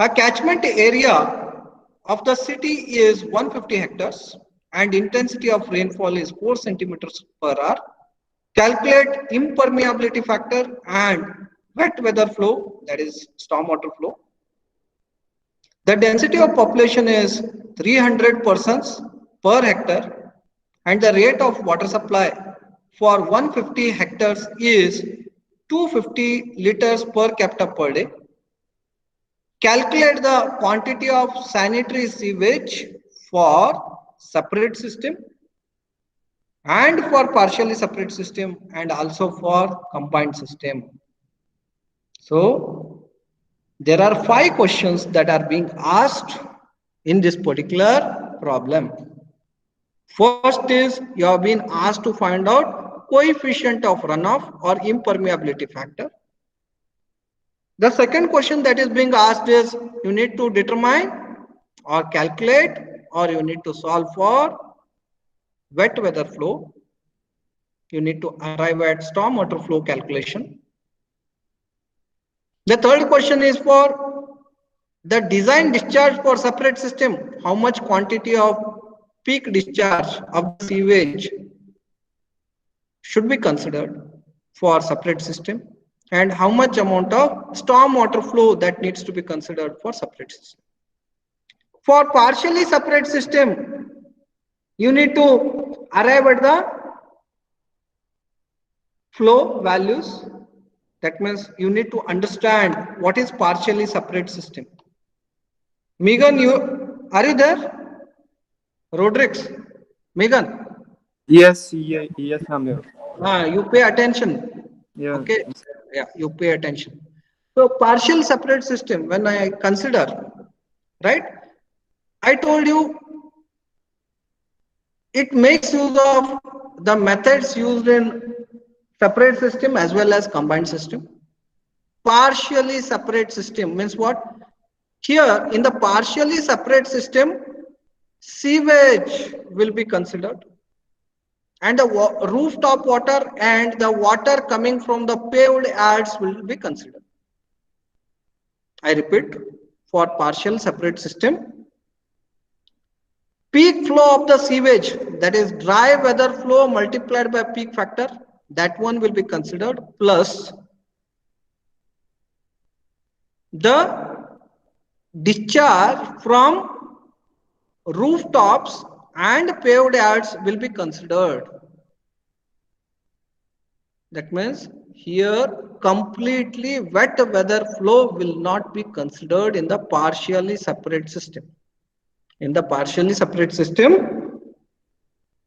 A catchment area of the city is 150 hectares and intensity of rainfall is 4 centimeters per hour. Calculate impermeability factor and wet weather flow, that is stormwater flow. The density of population is 300 persons per hectare and the rate of water supply for 150 hectares is 250 liters per capita per day. Calculate the quantity of sanitary sewage for separate system and for partially separate system and also for combined system. So there are 5 questions that are being asked in this particular problem. First is you have been asked to find out coefficient of runoff or impermeability factor. The second question that is being asked is you need to determine or calculate or you need to solve for wet weather flow. You need to arrive at stormwater flow calculation. The third question is for the design discharge for separate system. How much quantity of peak discharge of the sewage should be considered for separate system and how much amount of storm water flow that needs to be considered for separate system. For partially separate system, you need to arrive at the flow values. That means you need to understand what is partially separate system. Megan, are you there? Rodrix, Megan. Yes, I'm here. You pay attention. Yeah. Okay. Yeah, you pay attention. So partial separate system, when I consider, right? I told you it makes use of the methods used in separate system as well as combined system. Partially separate system means what? Here in the partially separate system, sewage will be considered and the rooftop water and the water coming from the paved yards will be considered. I repeat, for partial separate system, peak flow of the sewage, that is dry weather flow multiplied by peak factor, that one will be considered, plus the discharge from rooftops and paved yards will be considered. That means here completely wet weather flow will not be considered in the partially separate system. In the partially separate system,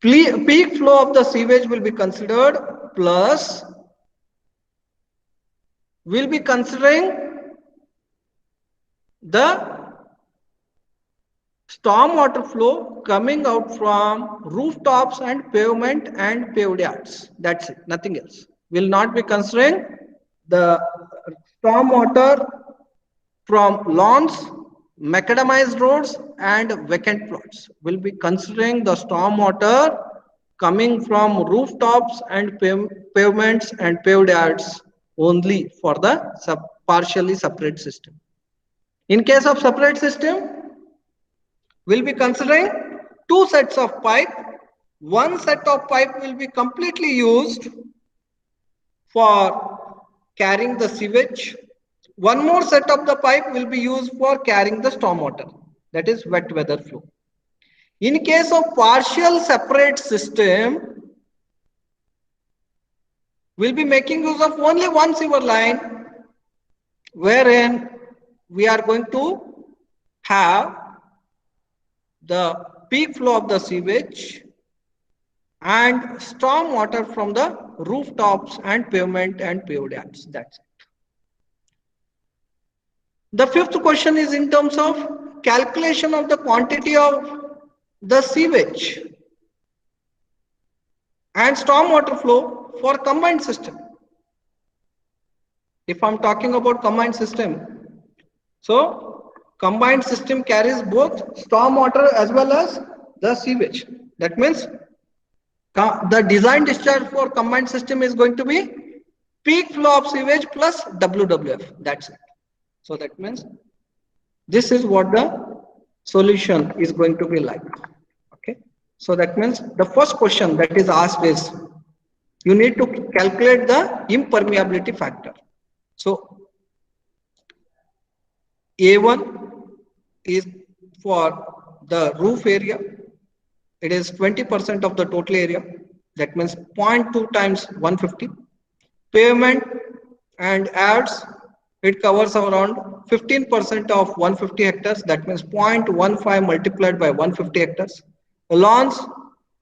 peak flow of the sewage will be considered, plus we'll be considering the storm water flow coming out from rooftops and pavement and paved yards. That's it, nothing else. We'll not be considering the storm water from lawns, macadamized roads and vacant plots. We'll be considering the storm water coming from rooftops and pavements and paved yards only for the partially separate system. In case of separate system, we'll be considering 2 sets of pipe. One set of pipe will be completely used for carrying the sewage. One more set of the pipe will be used for carrying the stormwater, that is wet weather flow. In case of partial separate system, we'll be making use of only one sewer line, wherein we are going to have the peak flow of the sewage and storm water from the rooftops and pavement and paved yards. That's it. The fifth question is in terms of calculation of the quantity of the sewage and storm water flow for combined system. If I'm talking about combined system, so combined system carries both storm water as well as the sewage. That means the design discharge for combined system is going to be peak flow of sewage plus WWF. That's it. So that means This is what the solution is going to be like. Okay. So that means the first question that is asked is you need to calculate the impermeability factor. So A1 is for the roof area. It is 20% of the total area. That means 0.2 times 150. Pavement and adds, it covers around 15% of 150 hectares. That means 0.15 multiplied by 150 hectares. Lawns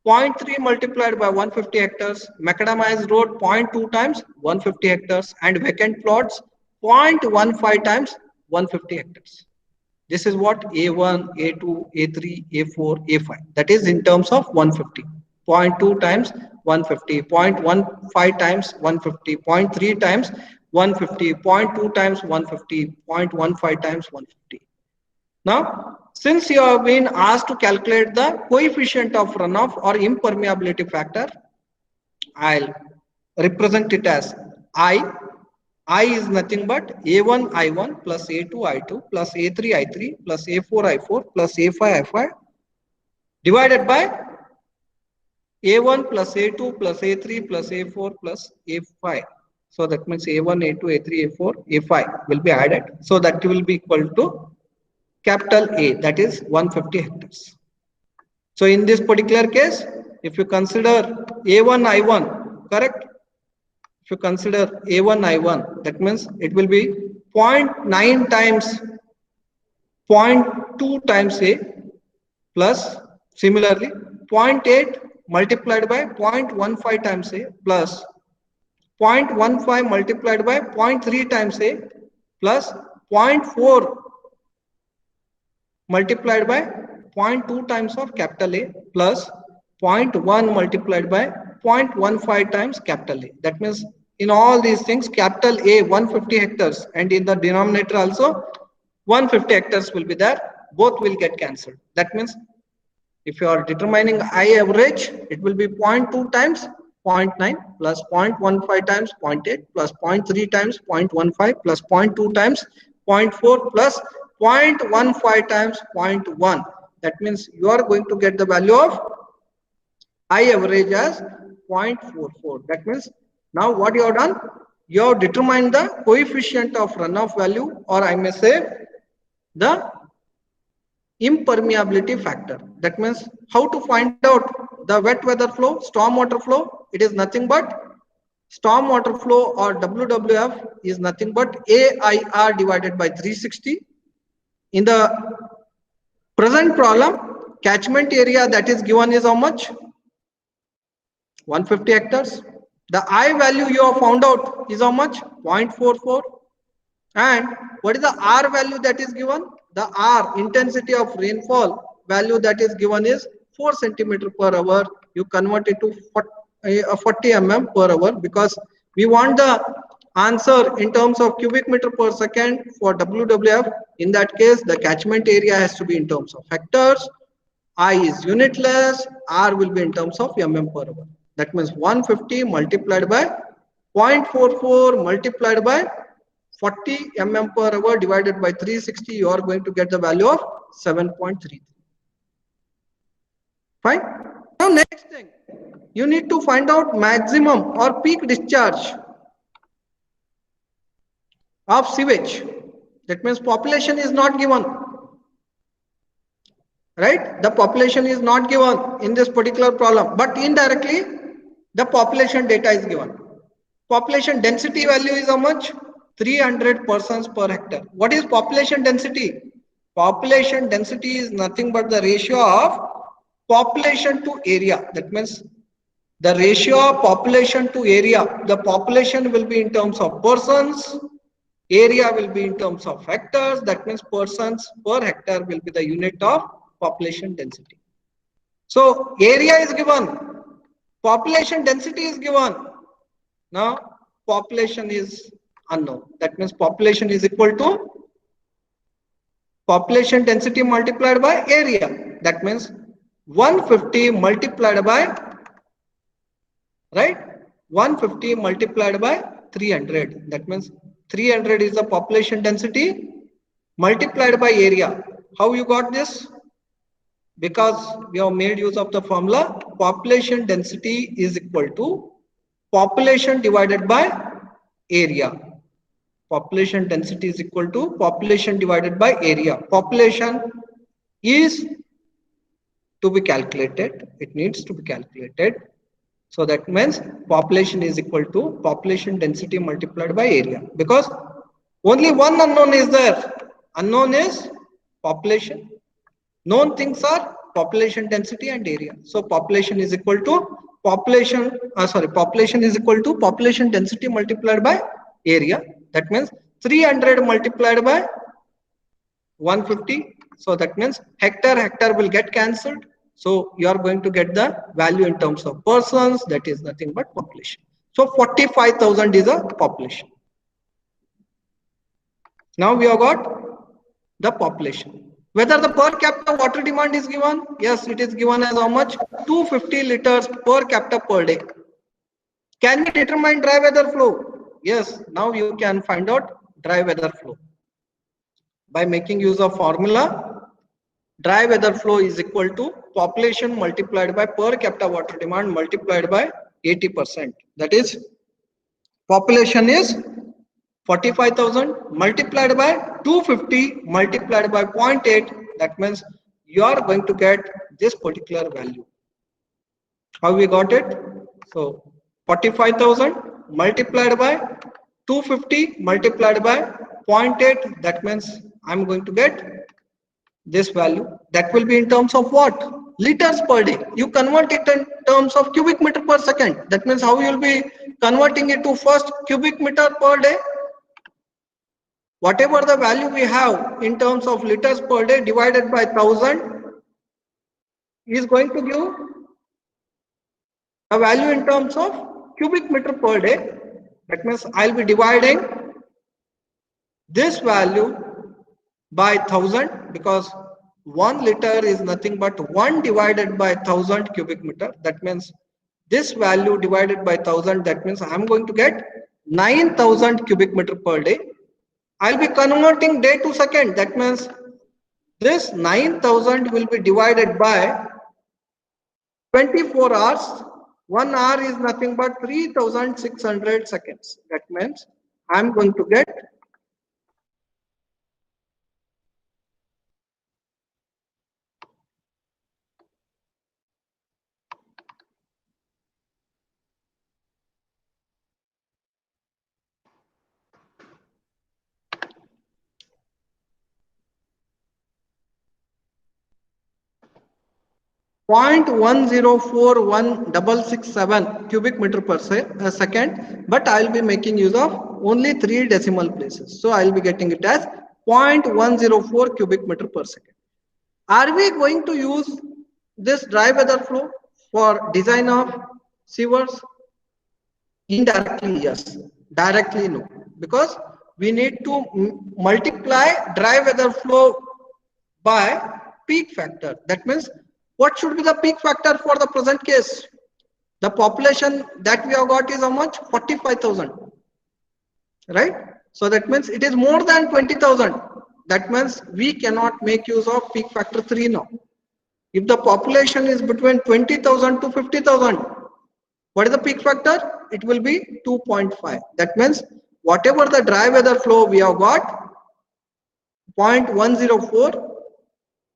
0.3 multiplied by 150 hectares. Macadamized road 0.2 times 150 hectares, and vacant plots 0.15 times 150 hectares. This is what A1, A2, A3, A4, A5. That is in terms of 150. 0.2 times 150, 0.15 times 150, 0.3 times 150, 0.2 times 150, 0.15 times 150. Now, since you have been asked to calculate the coefficient of runoff or impermeability factor, I'll represent it as I. I is nothing but A1 I1 plus A2 I2 plus A3 I3 plus A4 I4 plus A5 I5 divided by A1 plus A2 plus A3 plus A4 plus A5. So that means A1, A2, A3, A4, A5 will be added. So that will be equal to capital A, that is 150 hectares. So in this particular case, if you consider A1 I1, correct? If you consider A1 I1, that means it will be 0.9 times 0.2 times A plus similarly 0.8 multiplied by 0.15 times A plus 0.15 multiplied by 0.3 times A plus 0.4 multiplied by 0.2 times of capital A plus 0.1 multiplied by 0.15 times capital A. That means in all these things capital A 150 hectares and in the denominator also 150 hectares will be there. Both will get cancelled. That means if you are determining I average, it will be 0.2 times 0.9 plus 0.15 times 0.8 plus 0.3 times 0.15 plus 0.2 times 0.4 plus 0.15 times 0.1. That means you are going to get the value of I average as 0.44. That means now what you have done? You have determined the coefficient of runoff value, or I may say the impermeability factor. That means how to find out the wet weather flow, storm water flow? It is nothing but storm water flow, or WWF is nothing but AIR divided by 360. In the present problem, catchment area that is given is how much? 150 hectares. The I value you have found out is how much? 0.44. And what is the R value that is given? The R, intensity of rainfall value that is given is 4 centimeter per hour. You convert it to 40 mm per hour, because we want the answer in terms of cubic meter per second for WWF. In that case, the catchment area has to be in terms of hectares. I is unitless. R will be in terms of mm per hour. That means 150 multiplied by 0.44 multiplied by 40 mm per hour divided by 360, you are going to get the value of 7.33. Fine. Now next thing, you need to find out maximum or peak discharge of sewage. That means population is not given. Right? The population is not given in this particular problem, but indirectly the population data is given. Population density value is how much? 300 persons per hectare. What is population density? Population density is nothing but the ratio of population to area. That means the ratio of population to area. The population will be in terms of persons, area will be in terms of hectares. That means persons per hectare will be the unit of population density. So area is given, population density is given. Now population is unknown. That means population is equal to population density multiplied by area. That means 150 multiplied by, right, 150 multiplied by 300. That means 300 is the population density multiplied by area. How you got this? Because we have made use of the formula population density is equal to population divided by area. Population density is equal to population divided by area. Population is to be calculated. It needs to be calculated. So that means population is equal to population density multiplied by area, because only one unknown is there. Unknown is population. Known things are population density and area. So population is equal to population is equal to population density multiplied by area. That means 300 multiplied by 150. So that means hectare will get cancelled. So you are going to get the value in terms of persons, that is nothing but population. So 45,000 is a population. Now we have got the population. Whether the per capita water demand is given? Yes, it is given as how much? 250 liters per capita per day. Can we determine dry weather flow? Yes, now you can find out dry weather flow. By making use of formula, dry weather flow is equal to population multiplied by per capita water demand multiplied by 80%. That is, population is 45,000 multiplied by 250 multiplied by 0.8. That means you are going to get this particular value. How we got it? So 45,000 multiplied by 250 multiplied by 0.8. That means I'm going to get this value. That will be in terms of what? Liters per day. You convert it in terms of cubic meter per second. That means how you will be converting it to first cubic meter per day. Whatever the value we have in terms of liters per day divided by 1000 is going to give a value in terms of cubic meter per day. That means I'll be dividing this value by 1000, because 1 liter is nothing but 1 divided by 1000 cubic meter. That means this value divided by 1000, that means I'm going to get 9000 cubic meter per day. I'll be converting day to second. That means this 9000 will be divided by 24 hours. 1 hour is nothing but 3600 seconds. That means I'm going to get 0.1041667 cubic meter per second, but I'll be making use of only 3 decimal places. So I'll be getting it as 0.104 cubic meter per second. Are we going to use this dry weather flow for design of sewers? Indirectly, yes. Directly, no. Because we need to multiply dry weather flow by peak factor. That means what should be the peak factor for the present case? The population that we have got is how much? 45,000. Right? So that means it is more than 20,000. That means we cannot make use of peak factor 3 now. If the population is between 20,000 to 50,000, what is the peak factor? It will be 2.5. That means whatever the dry weather flow we have got, 0.104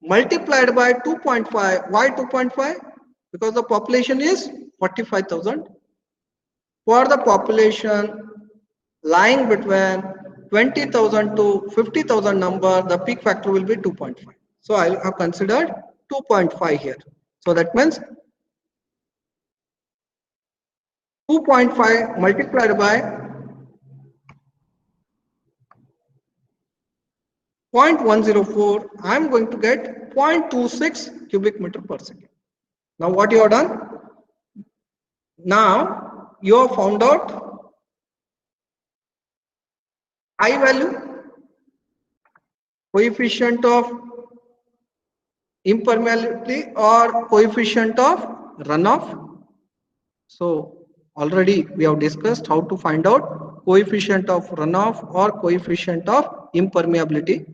multiplied by 2.5. Why 2.5? Because the population is 45,000. For the population lying between 20,000 to 50,000 number, the peak factor will be 2.5. So I have considered 2.5 here. So that means 2.5 multiplied by 0.104, I am going to get 0.26 cubic meter per second. Now what you have done? Now you have found out I value, coefficient of impermeability or coefficient of runoff. So already we have discussed how to find out coefficient of runoff or coefficient of impermeability.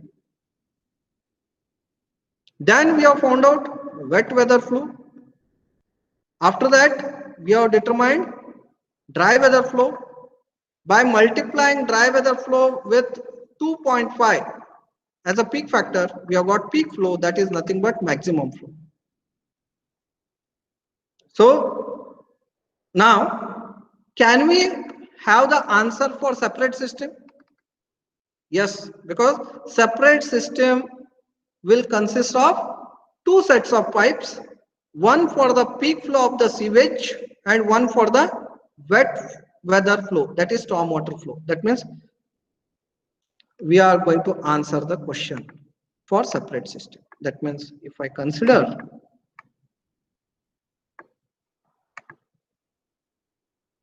Then we have found out wet weather flow. After that, we have determined dry weather flow. By multiplying dry weather flow with 2.5 as a peak factor, we have got peak flow, that is nothing but maximum flow. So now, can we have the answer for separate system? Yes, because separate system will consist of two sets of pipes, one for the peak flow of the sewage and one for the wet weather flow, that is stormwater flow. That means we are going to answer the question for separate system. That means if I consider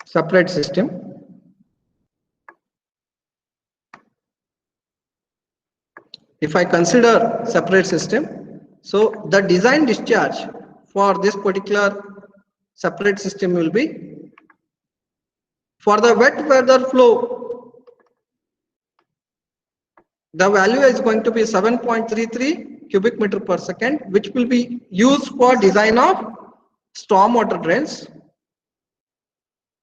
separate system, so the design discharge for this particular separate system will be, for the wet weather flow, the value is going to be 7.33 cubic meter per second, which will be used for design of stormwater drains.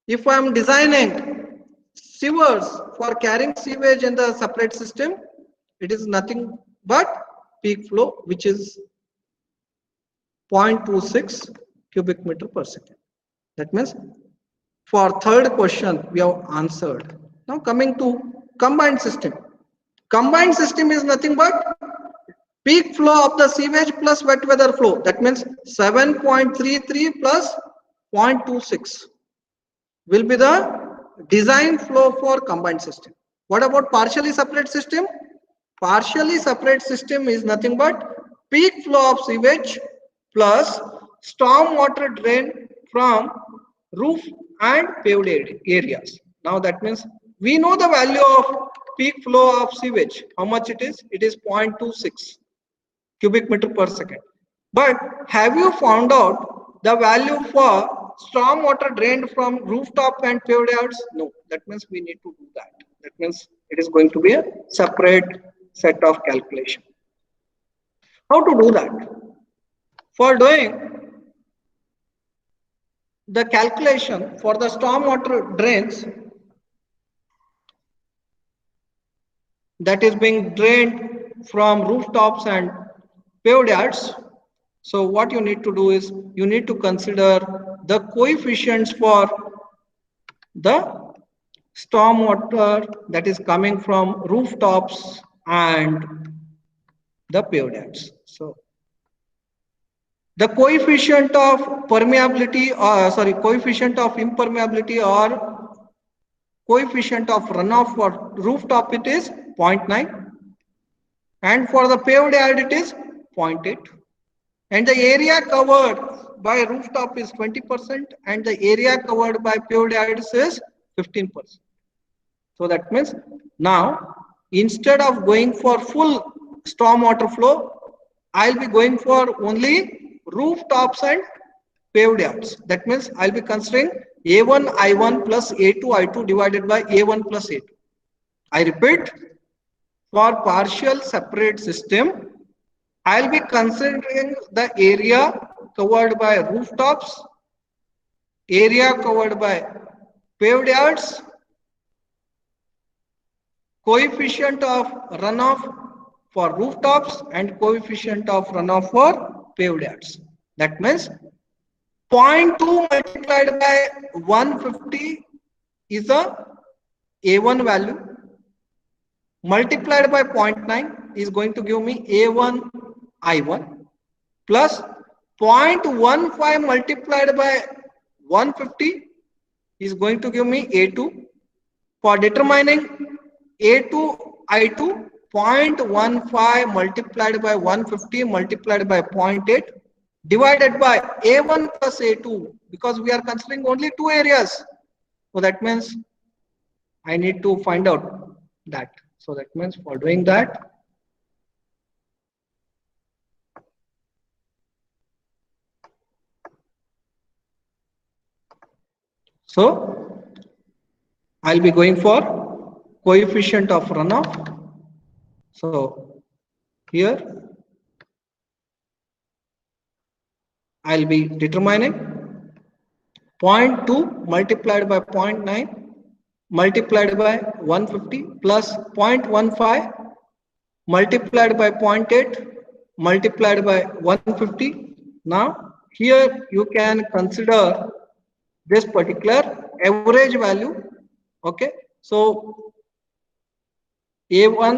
If I am designing sewers for carrying sewage in the separate system, it is nothing but peak flow, which is 0.26 cubic meter per second. That means for third question we have answered. Now coming to combined system. Combined system is nothing but peak flow of the sewage plus wet weather flow. That means 7.33 plus 0.26 will be the design flow for combined system. What about partially separate system? Partially separate system is nothing but peak flow of sewage plus storm water drain from roof and paved areas. Now that means we know the value of peak flow of sewage. How much it is? It is 0.26 cubic meter per second. But have you found out the value for storm water drained from rooftop and paved yards? No. That means we need to do that. That means it is going to be a separate set of calculation. How to do that? For doing the calculation for the stormwater drains that is being drained from rooftops and paved yards, so what you need to do is you need to consider the coefficients for the stormwater that is coming from rooftops and the paved yards. So the coefficient of permeability, coefficient of impermeability or coefficient of runoff for rooftop, it is 0.9, and for the paved yard it is 0.8, and the area covered by rooftop is 20% and the area covered by paved yards is 15%. So that means now instead of going for full stormwater flow, I'll be going for only rooftops and paved yards. That means I'll be considering A1 I1 plus A2 I2 divided by A1 plus A2. I repeat, for partial separate system, I'll be considering the area covered by rooftops, area covered by paved yards, coefficient of runoff for rooftops and coefficient of runoff for paved yards. That means 0.2 multiplied by 150 is a A1 value, multiplied by 0.9 is going to give me A1 I1, plus 0.15 multiplied by 150 is going to give me A2. For determining A2 I2, 0.15 multiplied by 150 multiplied by 0.8 divided by A1 plus A2, because we are considering only two areas. So that means I need to find out that. So that means for doing that, so I'll be going for coefficient of runoff. So here I'll be determining 0.2 multiplied by 0.9 multiplied by 150 plus 0.15 multiplied by 0.8 multiplied by 150. Now here you can consider this particular average value. Okay, so A1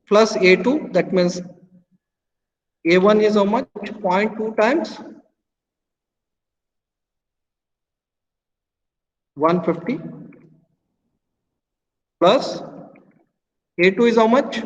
plus A2, that means A1 is how much? 0.2 times 150 plus A2 is how much?